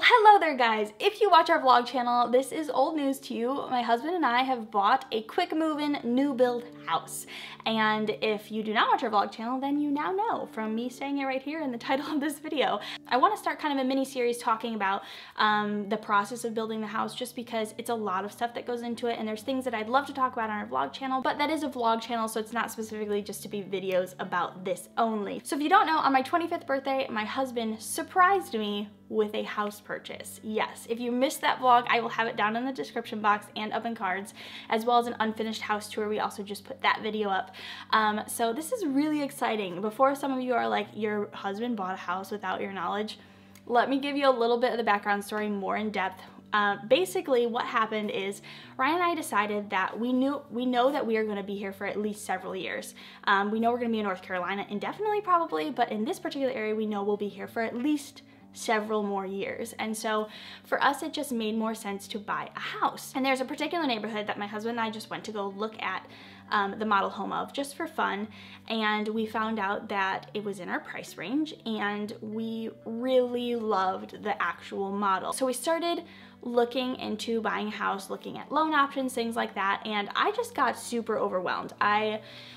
Well, hello there guys. If you watch our vlog channel, this is old news to you. My husband and I have bought a quick move-in new build house. And if you do not watch our vlog channel, then you now know from me saying it right here in the title of this video. I want to start kind of a mini series talking about the process of building the house, just because it's a lot of stuff that goes into it and there's things that I'd love to talk about on our vlog channel, but that is a vlog channel, so it's not specifically just to be videos about this only. So if you don't know, on my 25th birthday, my husband surprised me with a house purchase. Yes, if you missed that vlog, I will have it down in the description box and up in cards, as well as an unfinished house tour. We also just put that video up. So this is really exciting. Before some of you are like, your husband bought a house without your knowledge, let me give you a little bit of the background story more in depth. Basically what happened is Ryan and I decided that we know that we are going to be here for at least several years. We know we're going to be in North Carolina indefinitely probably, but in this particular area we know we'll be here for at least several more years. And so for us it just made more sense to buy a house. And there's a particular neighborhood that my husband and I just went to go look at the model home of just for fun, and we found out that it was in our price range and we really loved the actual model. So we started looking into buying a house, looking at loan options, things like that, and I just got super overwhelmed.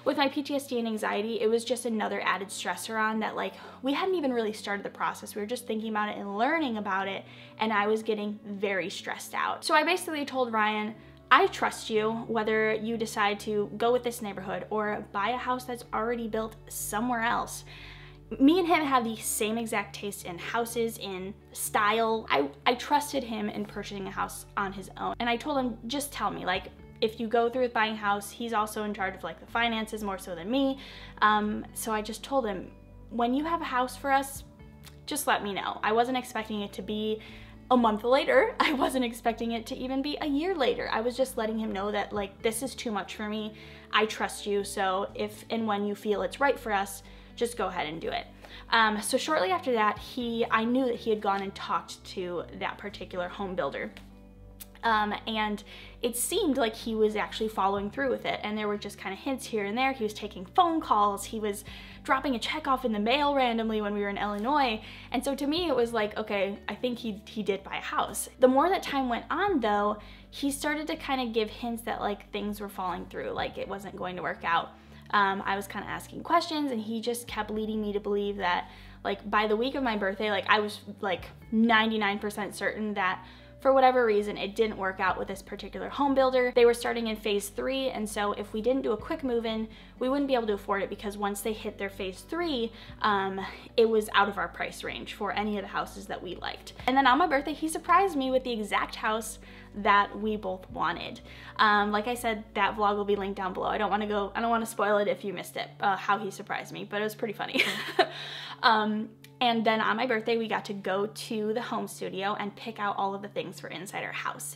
With my PTSD and anxiety, it was just another added stressor on that. Like, we hadn't even really started the process. We were just thinking about it and learning about it, and I was getting very stressed out. So I basically told Ryan, I trust you, whether you decide to go with this neighborhood or buy a house that's already built somewhere else. Me and him have the same exact taste in houses, in style. I trusted him in purchasing a house on his own. And I told him, just tell me, like, if you go through with buying a house, he's also in charge of like the finances more so than me. So I just told him, when you have a house for us, just let me know. I wasn't expecting it to be a month later. I wasn't expecting it to even be a year later. I was just letting him know that, like, this is too much for me. I trust you, so if and when you feel it's right for us, just go ahead and do it. So shortly after that, I knew that he had gone and talked to that particular home builder. And it seemed like he was actually following through with it, and there were just kind of hints here and there. He was taking phone calls, he was dropping a check off in the mail randomly when we were in Illinois, and so to me it was like, okay, I think he did buy a house. The more that time went on though, he started to kind of give hints that like things were falling through, like it wasn't going to work out. I was kind of asking questions and he just kept leading me to believe that, like, by the week of my birthday, like, I was like 99% certain that for whatever reason it didn't work out with this particular home builder. They were starting in phase 3, and so if we didn't do a quick move-in, we wouldn't be able to afford it, because once they hit their phase 3, it was out of our price range for any of the houses that we liked. And then on my birthday, he surprised me with the exact house that we both wanted. Like I said, that vlog will be linked down below. I don't want to spoil it if you missed it, how he surprised me, but it was pretty funny. And then on my birthday, we got to go to the home studio and pick out all of the things for inside our house.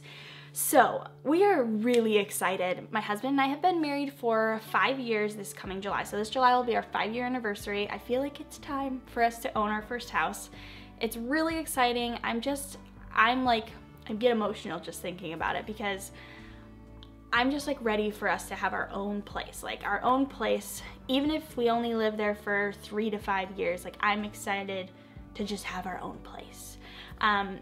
So we are really excited. My husband and I have been married for 5 years this coming July. So this July will be our 5-year anniversary. I feel like it's time for us to own our first house. It's really exciting. I get emotional just thinking about it, because I'm just like ready for us to have our own place, like our own place. Even if we only live there for 3 to 5 years, like I'm excited to just have our own place.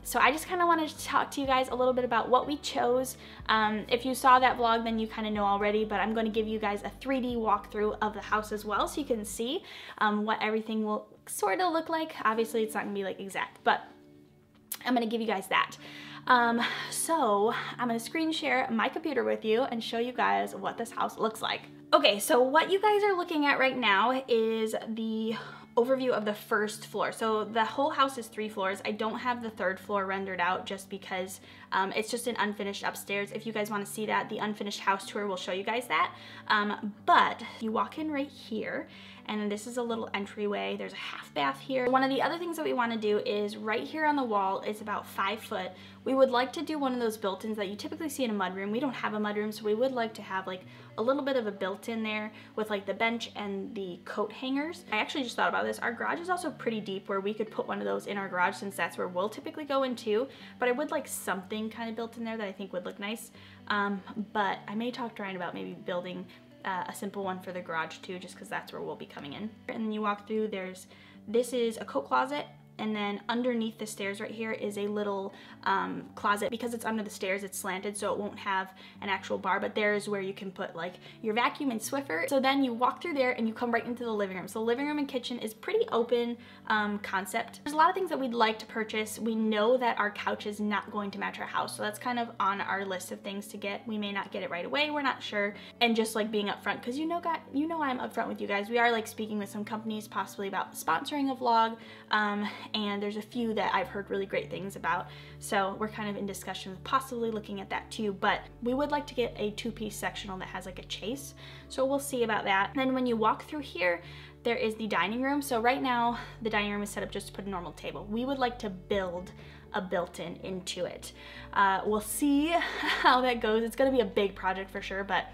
So I just kind of wanted to talk to you guys a little bit about what we chose. If you saw that vlog, then you kind of know already, but I'm going to give you guys a 3D walkthrough of the house as well, so you can see what everything will sort of look like. Obviously it's not going to be like exact, but I'm going to give you guys that. So I'm gonna screen share my computer with you and show you guys what this house looks like. Okay, so what you guys are looking at right now is the overview of the first floor. So the whole house is 3 floors. I don't have the 3rd floor rendered out just because it's just an unfinished upstairs. If you guys want to see that, the unfinished house tour will show you guys that. But you walk in right here, and this is a little entryway. There's a half bath here. One of the other things that we want to do is right here on the wall is about 5 foot. We would like to do one of those built-ins that you typically see in a mudroom. We don't have a mudroom, so we would like to have like a little bit of a built-in there with like the bench and the coat hangers. I actually just thought about this. Our garage is also pretty deep, where we could put one of those in our garage, since that's where we'll typically go into, but I would like something kind of built in there that I think would look nice. But I may talk to Ryan about maybe building a simple one for the garage too, just because that's where we'll be coming in. And then you walk through, this is a coat closet, and then underneath the stairs right here is a little closet. Because it's under the stairs, it's slanted, so it won't have an actual bar, but there's where you can put like your vacuum and Swiffer. So then you walk through there and you come right into the living room. So the living room and kitchen is pretty open concept. There's a lot of things that we'd like to purchase. We know that our couch is not going to match our house, so that's kind of on our list of things to get. We may not get it right away, we're not sure. And just like being upfront, because you know I'm upfront with you guys. We are like speaking with some companies possibly about sponsoring a vlog, and there's a few that I've heard really great things about. So we're kind of in discussion with possibly looking at that too, but we would like to get a 2-piece sectional that has like a chase. So we'll see about that. Then when you walk through here, there is the dining room. So right now the dining room is set up just to put a normal table. We would like to build a built-in into it. We'll see how that goes. It's gonna be a big project for sure, but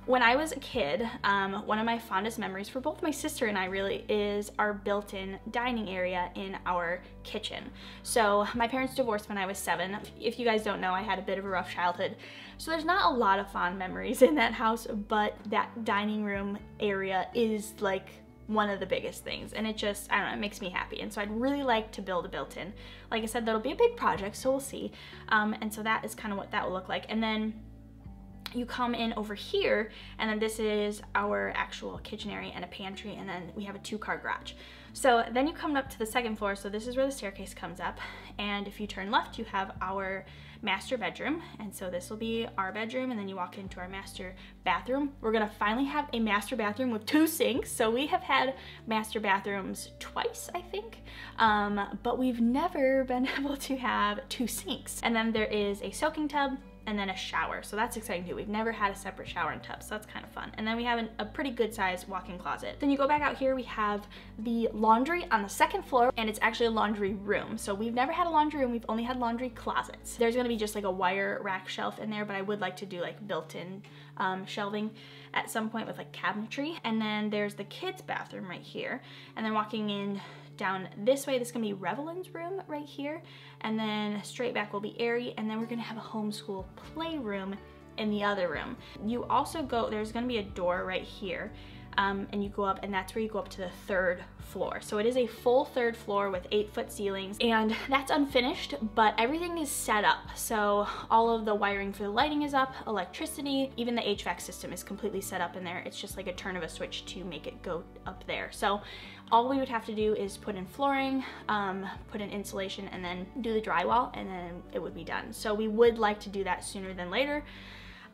when I was a kid, one of my fondest memories for both my sister and I really is our built-in dining area in our kitchen. So my parents divorced when I was 7. If you guys don't know, I had a bit of a rough childhood. So there's not a lot of fond memories in that house, but that dining room area is like one of the biggest things, and it just, I don't know, it makes me happy. And so I'd really like to build a built-in. Like I said, that'll be a big project, so we'll see. And so that is kind of what that will look like. And then you come in over here, and then this is our actual kitchen area and a pantry, and then we have a 2-car garage. So then you come up to the 2nd floor, so this is where the staircase comes up, and if you turn left, you have our master bedroom, and so this will be our bedroom, and then you walk into our master bathroom. We're gonna finally have a master bathroom with 2 sinks. So we have had master bathrooms twice, I think, but we've never been able to have 2 sinks. And then there is a soaking tub, and then a shower. So that's exciting too. We've never had a separate shower and tub, so that's kind of fun. And then we have a pretty good sized walk-in closet. Then you go back out here, we have the laundry on the 2nd floor, and it's actually a laundry room. So we've never had a laundry room, we've only had laundry closets. There's gonna be just like a wire rack shelf in there, but I would like to do like built-in shelving at some point with like cabinetry. And then there's the kids' bathroom right here. And then walking in down this way, this is gonna be Revelin's room right here, and then straight back will be Ari, and then we're gonna have a homeschool playroom in the other room. You also go, there's gonna be a door right here, and you go up, and that's where you go up to the 3rd floor. So it is a full 3rd floor with 8-foot ceilings, and that's unfinished, but everything is set up. So all of the wiring for the lighting is up, electricity, even the HVAC system is completely set up in there. It's just like a turn of a switch to make it go up there. So all we would have to do is put in flooring, put in insulation, and then do the drywall, and then it would be done. So we would like to do that sooner than later.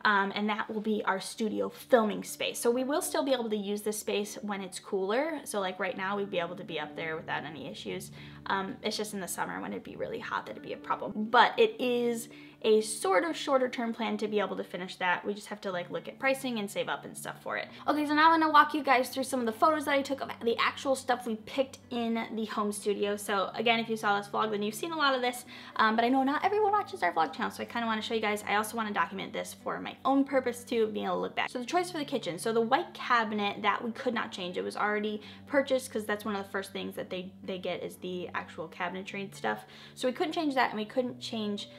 And that will be our studio filming space. So we will still be able to use this space when it's cooler. So like right now, we'd be able to be up there without any issues. It's just in the summer when it'd be really hot that it'd be a problem. But it is a sort of shorter term plan to be able to finish that. We just have to like look at pricing and save up and stuff for it. Okay, so now I'm gonna walk you guys through some of the photos that I took of the actual stuff we picked in the home studio. So again, if you saw this vlog, then you've seen a lot of this, but I know not everyone watches our vlog channel, so I kind of want to show you guys. I also want to document this for my own purpose too, being able to look back. So the choice for the kitchen, so the white cabinet, that we could not change. It was already purchased because that's one of the first things that they get is the actual cabinetry and stuff. So we couldn't change that, and we couldn't change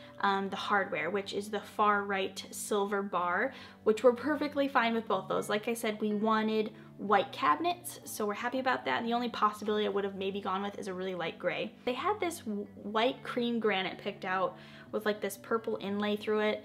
the hardware, which is the far right silver bar, which we're perfectly fine with both those. Like I said, we wanted white cabinets, so we're happy about that. The only possibility I would have maybe gone with is a really light gray. They had this white cream granite picked out with like this purple inlay through it.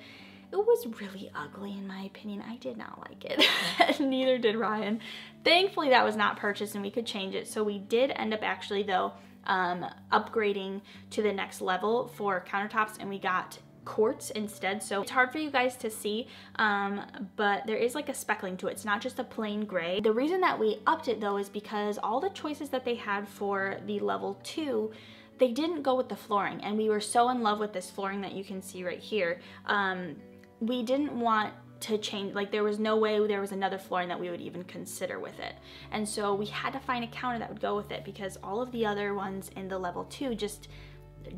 It was really ugly in my opinion. I did not like it. Neither did Ryan. Thankfully that was not purchased and we could change it. So we did end up actually though upgrading to the next level for countertops, and we got quartz instead. So it's hard for you guys to see, but there is like a speckling to it. It's not just a plain gray. The reason that we upped it though is because all the choices that they had for the level 2, they didn't go with the flooring, and we were so in love with this flooring that you can see right here. We didn't want to change, like there was no way there was another flooring that we would even consider with it. And so we had to find a counter that would go with it because all of the other ones in the level 2 just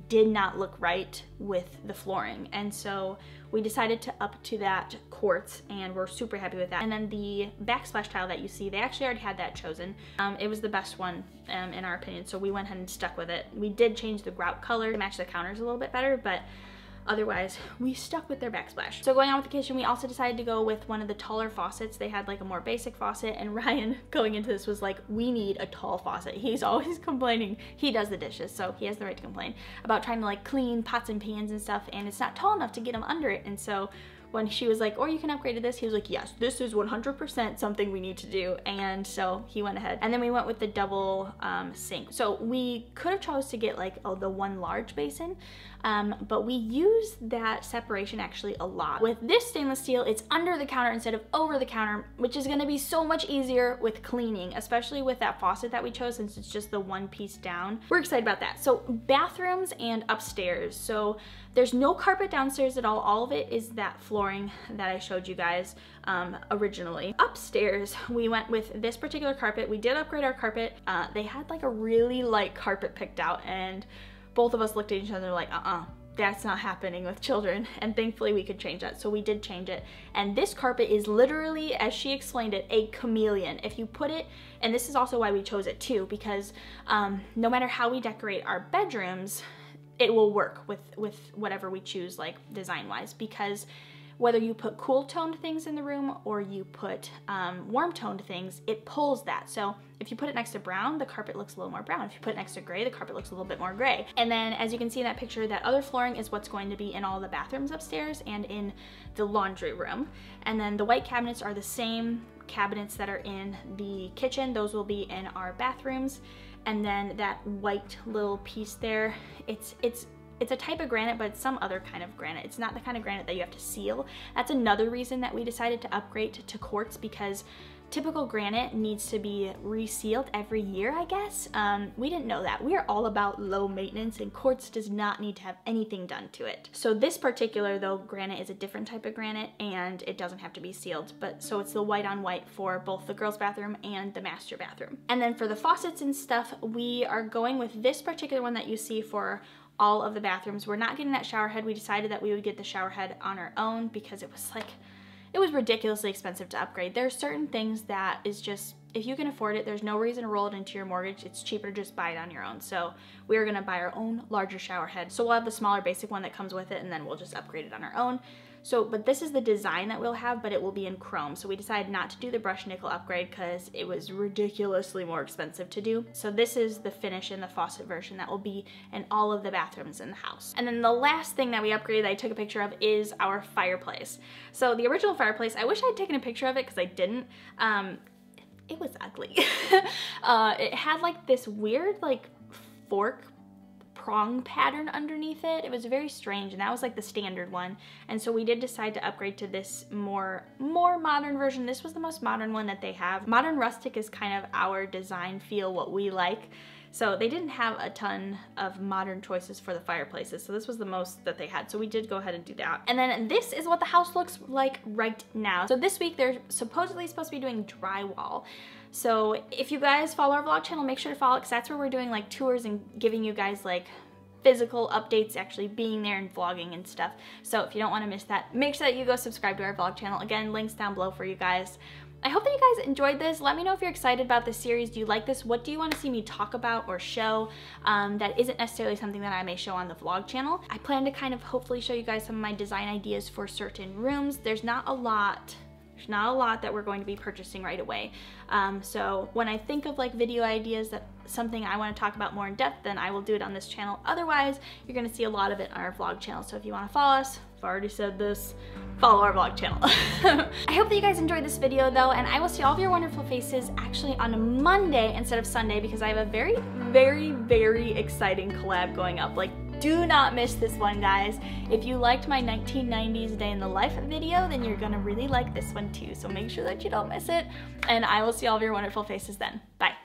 did not look right with the flooring. And so we decided to up to that quartz, and we're super happy with that. And then the backsplash tile that you see, they actually already had that chosen. It was the best one in our opinion, so we went ahead and stuck with it. We did change the grout color to match the counters a little bit better, but Otherwise, we stuck with their backsplash. So going on with the kitchen, we also decided to go with one of the taller faucets. They had like a more basic faucet, and Ryan going into this was like, we need a tall faucet. He's always complaining. He does the dishes, so he has the right to complain about trying to like clean pots and pans and stuff, and it's not tall enough to get him under it. And so when she was like, or you can upgrade to this, he was like, yes, this is 100% something we need to do. And so he went ahead. And then we went with the double sink. So we could have chose to get like the one large basin, but we use that separation actually a lot. With this stainless steel, it's under the counter instead of over the counter, which is gonna be so much easier with cleaning, especially with that faucet that we chose since it's just the one piece down. We're excited about that. So bathrooms and upstairs. So there's no carpet downstairs at all. All of it is that flooring that I showed you guys originally. Upstairs, we went with this particular carpet. We did upgrade our carpet. They had like a really light carpet picked out, and both of us looked at each other like, that's not happening with children. And thankfully we could change that. So we did change it. And this carpet is literally, as she explained it, a chameleon. If you put it, and this is also why we chose it too, because no matter how we decorate our bedrooms, it will work with whatever we choose, like design-wise, because whether you put cool toned things in the room or you put warm toned things, it pulls that. So if you put it next to brown, the carpet looks a little more brown. If you put it next to gray, the carpet looks a little bit more gray. And then as you can see in that picture, that other flooring is what's going to be in all the bathrooms upstairs and in the laundry room. And then the white cabinets are the same cabinets that are in the kitchen. Those will be in our bathrooms. And then that white little piece there, it's a type of granite, but it's some other kind of granite. It's not the kind of granite that you have to seal. That's another reason that we decided to upgrade to quartz, because typical granite needs to be resealed every year, I guess. We didn't know that. We are all about low maintenance, and quartz does not need to have anything done to it. So this particular, though, granite is a different type of granite, and it doesn't have to be sealed. But so it's the white on white for both the girls' bathroom and the master bathroom. And then for the faucets and stuff, we are going with this particular one that you see for all of the bathrooms. We're not getting that shower head. We decided that we would get the shower head on our own because it was ridiculously expensive to upgrade. There are certain things that is just, if you can afford it, there's no reason to roll it into your mortgage. It's cheaper to just buy it on your own. So we are gonna buy our own larger shower head. So we'll have the smaller basic one that comes with it, and then we'll just upgrade it on our own. So, but this is the design that we'll have, but it will be in chrome. So we decided not to do the brushed nickel upgrade because it was ridiculously more expensive to do. So this is the finish in the faucet version that will be in all of the bathrooms in the house. And then the last thing that we upgraded that I took a picture of is our fireplace. So the original fireplace, I wish I'd taken a picture of it because I didn't. It was ugly. It had like this weird like fork prong pattern underneath it. It was very strange, and that was like the standard one. And so we did decide to upgrade to this more modern version. This was the most modern one that they have. Modern rustic is kind of our design feel, what we like. So they didn't have a ton of modern choices for the fireplaces, so this was the most that they had. So we did go ahead and do that. And then this is what the house looks like right now. So this week they're supposedly supposed to be doing drywall. So if you guys follow our vlog channel, make sure to follow it, because that's where we're doing like tours and giving you guys like physical updates, actually being there and vlogging and stuff. So if you don't want to miss that, make sure that you go subscribe to our vlog channel. Again, links down below for you guys. I hope that you guys enjoyed this. Let me know if you're excited about this series. Do you like this? What do you want to see me talk about or show that isn't necessarily something that I may show on the vlog channel? I plan to kind of hopefully show you guys some of my design ideas for certain rooms. There's not a lot that we're going to be purchasing right away. So when I think of like video ideas, that something I want to talk about more in depth, then I will do it on this channel. Otherwise, you're going to see a lot of it on our vlog channel. So if you want to follow us, I've already said this, follow our vlog channel. I hope that you guys enjoyed this video though, and I will see all of your wonderful faces actually on Monday instead of Sunday, because I have a very, very, very exciting collab going up. Like, do not miss this one, guys. If you liked my 1990s day in the life video, then you're gonna really like this one too. So make sure that you don't miss it, and I will see all of your wonderful faces then. Bye.